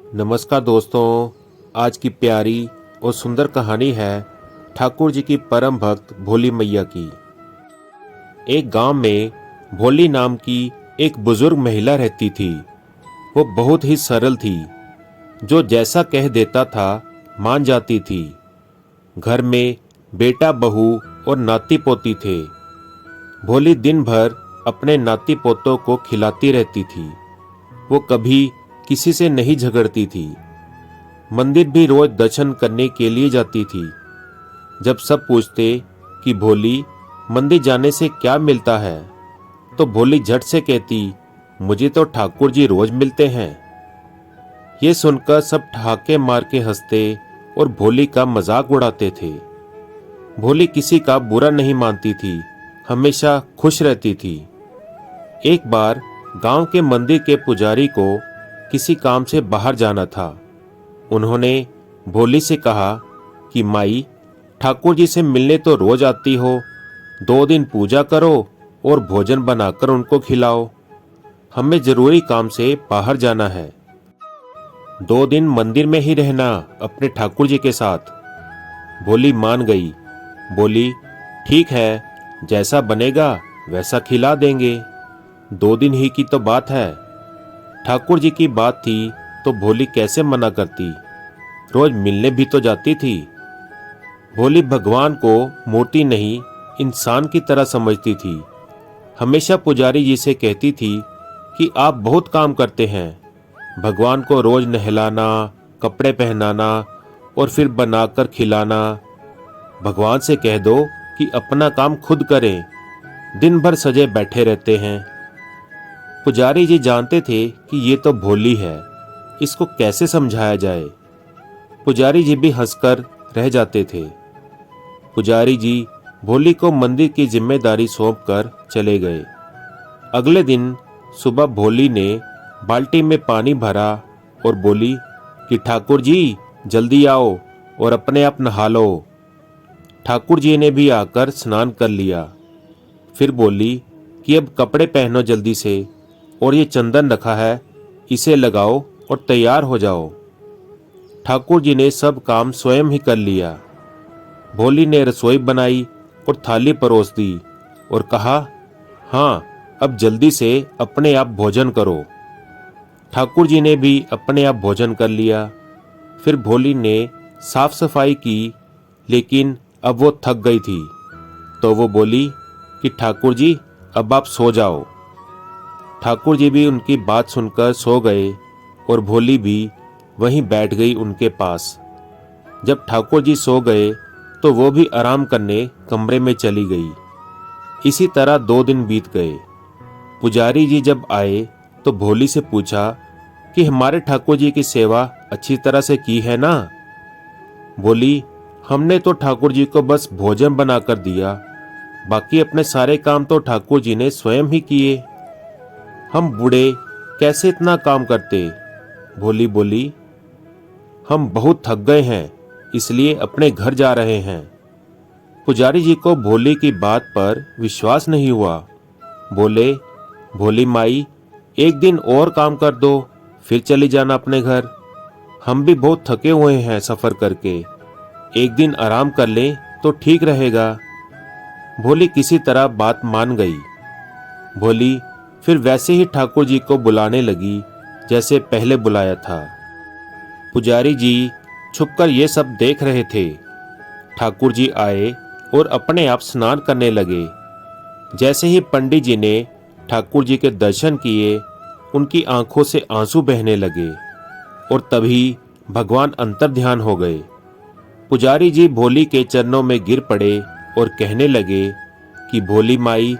नमस्कार दोस्तों, आज की प्यारी और सुंदर कहानी है ठाकुर जी की परम भक्त भोली मैया की। एक गांव में भोली नाम की एक बुजुर्ग महिला रहती थी। वो बहुत ही सरल थी, जो जैसा कह देता था मान जाती थी। घर में बेटा बहू और नाती पोती थे। भोली दिन भर अपने नाती पोतों को खिलाती रहती थी। वो कभी किसी से नहीं झगड़ती थी। मंदिर भी रोज दर्शन करने के लिए जाती थी। जब सब पूछते कि भोली, मंदिर जाने से क्या मिलता है, तो भोली झट से कहती, मुझे तो ठाकुर जी रोज मिलते हैं। ये सुनकर सब ठहाके मार के हंसते और भोली का मजाक उड़ाते थे। भोली किसी का बुरा नहीं मानती थी, हमेशा खुश रहती थी। एक बार गांव के मंदिर के पुजारी को किसी काम से बाहर जाना था। उन्होंने भोली से कहा कि माई, ठाकुर जी से मिलने तो रोज आती हो, 2 दिन पूजा करो और भोजन बनाकर उनको खिलाओ। हमें जरूरी काम से बाहर जाना है। 2 दिन मंदिर में ही रहना अपने ठाकुर जी के साथ। भोली मान गई। बोली, ठीक है, जैसा बनेगा वैसा खिला देंगे। 2 दिन ही की तो बात है। ठाकुर जी की बात थी तो भोली कैसे मना करती। रोज मिलने भी तो जाती थी। भोली भगवान को मूर्ति नहीं, इंसान की तरह समझती थी। हमेशा पुजारी जी से कहती थी कि आप बहुत काम करते हैं। भगवान को रोज नहलाना, कपड़े पहनाना और फिर बनाकर खिलाना। भगवान से कह दो कि अपना काम खुद करें, दिन भर सजे बैठे रहते हैं। पुजारी जी जानते थे कि ये तो भोली है, इसको कैसे समझाया जाए। पुजारी जी भी हंसकर रह जाते थे। पुजारी जी भोली को मंदिर की जिम्मेदारी सौंपकर चले गए। अगले दिन सुबह भोली ने बाल्टी में पानी भरा और बोली कि ठाकुर जी जल्दी आओ और अपने आप नहा लो। ठाकुर जी ने भी आकर स्नान कर लिया। फिर बोली कि अब कपड़े पहनो जल्दी से, और ये चंदन रखा है, इसे लगाओ और तैयार हो जाओ। ठाकुर जी ने सब काम स्वयं ही कर लिया। भोली ने रसोई बनाई और थाली परोस दी और कहा, हाँ, अब जल्दी से अपने आप भोजन करो। ठाकुर जी ने भी अपने आप भोजन कर लिया। फिर भोली ने साफ सफाई की, लेकिन अब वो थक गई थी, तो वो बोली कि ठाकुर जी अब आप सो जाओ। ठाकुर जी भी उनकी बात सुनकर सो गए और भोली भी वहीं बैठ गई उनके पास। जब ठाकुर जी सो गए तो वो भी आराम करने कमरे में चली गई। इसी तरह 2 दिन बीत गए। पुजारी जी जब आए तो भोली से पूछा कि हमारे ठाकुर जी की सेवा अच्छी तरह से की है ना। बोली, हमने तो ठाकुर जी को बस भोजन बनाकर दिया, बाकी अपने सारे काम तो ठाकुर जी ने स्वयं ही किए। हम बूढ़े कैसे इतना काम करते। भोली बोली, हम बहुत थक गए हैं, इसलिए अपने घर जा रहे हैं। पुजारी जी को भोली की बात पर विश्वास नहीं हुआ। बोले, भोली माई, एक दिन और काम कर दो, फिर चली जाना अपने घर। हम भी बहुत थके हुए हैं सफर करके, एक दिन आराम कर लें तो ठीक रहेगा। भोली किसी तरह बात मान गई। भोली फिर वैसे ही ठाकुर जी को बुलाने लगी जैसे पहले बुलाया था। पुजारी जी छुपकर ये सब देख रहे थे। ठाकुर जी आए और अपने आप स्नान करने लगे। जैसे ही पंडित जी ने ठाकुर जी के दर्शन किए, उनकी आंखों से आंसू बहने लगे और तभी भगवान अंतर्ध्यान हो गए। पुजारी जी भोली के चरणों में गिर पड़े और कहने लगे कि भोली माई,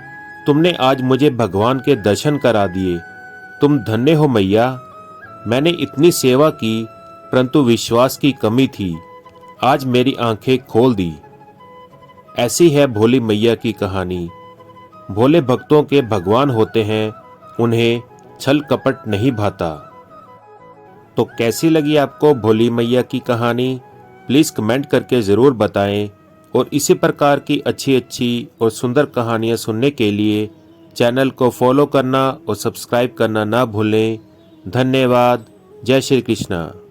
तुमने आज मुझे भगवान के दर्शन करा दिए। तुम धन्य हो मैया। मैंने इतनी सेवा की, परंतु विश्वास की कमी थी। आज मेरी आंखें खोल दी। ऐसी है भोली मैया की कहानी। भोले भक्तों के भगवान होते हैं, उन्हें छल कपट नहीं भाता। तो कैसी लगी आपको भोली मैया की कहानी? प्लीज़ कमेंट करके ज़रूर बताएं। और इसी प्रकार की अच्छी अच्छी और सुंदर कहानियाँ सुनने के लिए चैनल को फॉलो करना और सब्सक्राइब करना ना भूलें। धन्यवाद। जय श्री कृष्णा।